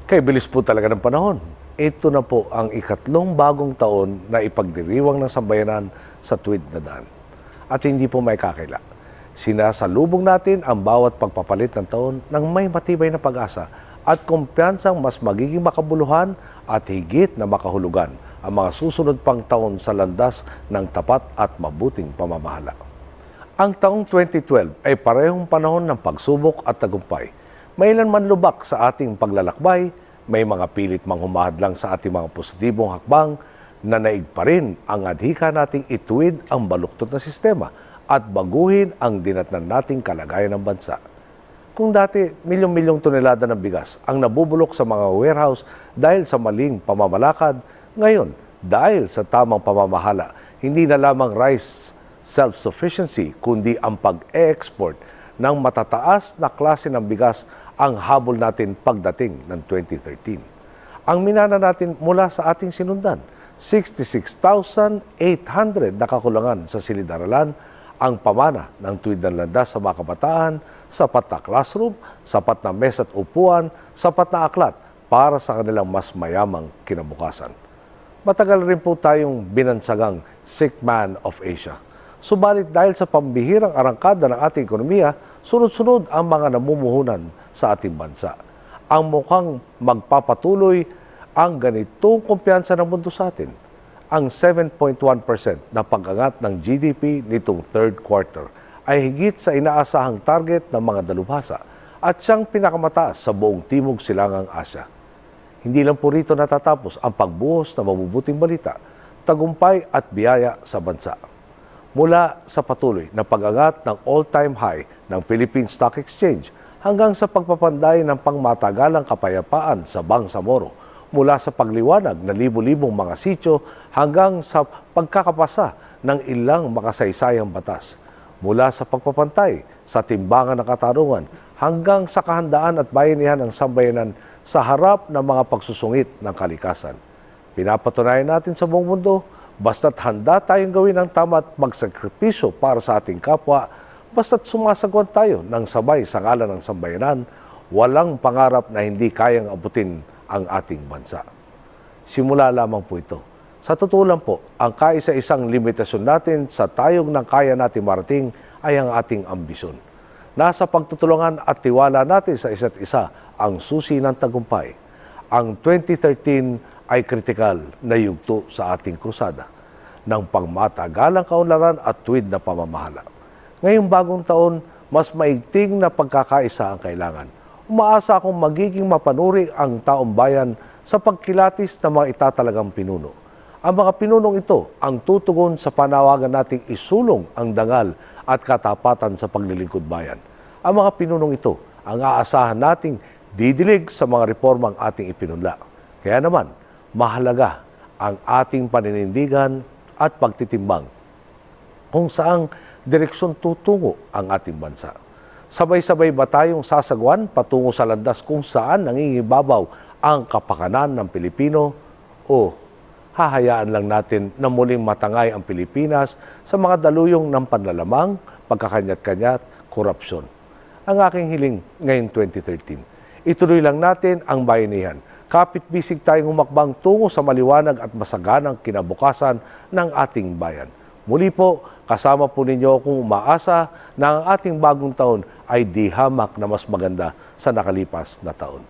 Kay bilis po talaga ng panahon. Ito na po ang ikatlong bagong taon na ipagdiriwang ng sambayanan sa tuwid na daan. At hindi po may kakila. Sinasalubong natin ang bawat pagpapalit ng taon ng may matibay na pag-asa at kumpiyansang mas magiging makabuluhan at higit na makahulugan ang mga susunod pang taon sa landas ng tapat at mabuting pamamahala. Ang taong 2012 ay parehong panahon ng pagsubok at tagumpay. Mailanman lubak sa ating paglalakbay, may mga pilit mang humahadlang sa ating mga positibong hakbang, nanaig pa rin ang adhika nating ituwid ang baluktot na sistema at baguhin ang dinatnan nating kalagayan ng bansa. Kung dati milyong-milyong tonelada ng bigas ang nabubulok sa mga warehouse dahil sa maling pamamalakad, ngayon dahil sa tamang pamamahala, hindi na lamang rice self-sufficiency kundi ang pag-e-export ng matataas na klase ng bigas ang habol natin pagdating ng 2013. Ang minana natin mula sa ating sinundan, 66,800 na kakulangan sa silid-aralan, ang pamana ng tuwid ng landas sa mga kabataan, sapat na classroom, sapat na mesa at upuan, sapat na aklat para sa kanilang mas mayamang kinabukasan. Matagal rin po tayong binansagang sick man of Asia. Subalit dahil sa pambihirang arangkada ng ating ekonomiya, sunod-sunod ang mga namumuhunan sa ating bansa. Ang mukhang magpapatuloy ang ganitong kumpiyansa ng mundo sa atin. Ang 7.1% na pag-angat ng GDP nitong third quarter ay higit sa inaasahang target ng mga dalubhasa at siyang pinakamataas sa buong Timog Silangang Asya. Hindi lang po rito natatapos ang pagbuhos ng mabubuting balita, tagumpay at biyaya sa bansa. Mula sa patuloy na pag-angat ng all-time high ng Philippine Stock Exchange hanggang sa pagpapanday ng pangmatagalang kapayapaan sa Bangsamoro, mula sa pagliwanag ng libu-libong mga sityo hanggang sa pagkakapasa ng ilang makasaysayang batas, mula sa pagpapantay sa timbangan ng katarungan hanggang sa kahandaan at bayanihan ng sambayanan sa harap ng mga pagsusungit ng kalikasan. Pinapatunayan natin sa buong mundo, basta't handa tayong gawin ang tama at magsakripisyo para sa ating kapwa, basta't sumasagwan tayo ng sabay sa ngalan ng sambayanan, walang pangarap na hindi kayang abutin ang ating bansa. Simula lamang po ito. Sa totoo lang po, ang kaisa-isang limitasyon natin sa tayong ng kaya natin marating ay ang ating ambisyon. Nasa pagtutulungan at tiwala natin sa isa't isa ang susi ng tagumpay. Ang 2013 ay kritikal na yugto sa ating krusada ng pangmatagalang kaunlaran at tuwid na pamamahala. Ngayong bagong taon, mas maigting na pagkakaisa ang kailangan. Umaasa akong magiging mapanuri ang taong bayan sa pagkilatis ng mga itatalagang pinuno. Ang mga pinunong ito ang tutugon sa panawagan nating isulong ang dangal at katapatan sa paglilingkod bayan. Ang mga pinunong ito ang aasahan nating didilig sa mga reformang ating ipinunla. Kaya naman, mahalaga ang ating paninindigan at pagtitimbang kung saang direksyon tutungo ang ating bansa. Sabay-sabay ba tayong sasagwan patungo sa landas kung saan nangingibabaw ang kapakanan ng Pilipino o hahayaan lang natin na muling matangay ang Pilipinas sa mga daluyong ng panlalamang, pagkakanyat-kanyat, korupsyon? Ang aking hiling ngayong 2013, ituloy lang natin ang bayanihan. Kapit-bisig tayong humakbang tungo sa maliwanag at masaganang kinabukasan ng ating bayan. Muli po, kasama po ninyo kung umaasa na ang ating bagong taon ay di hamak na mas maganda sa nakalipas na taon.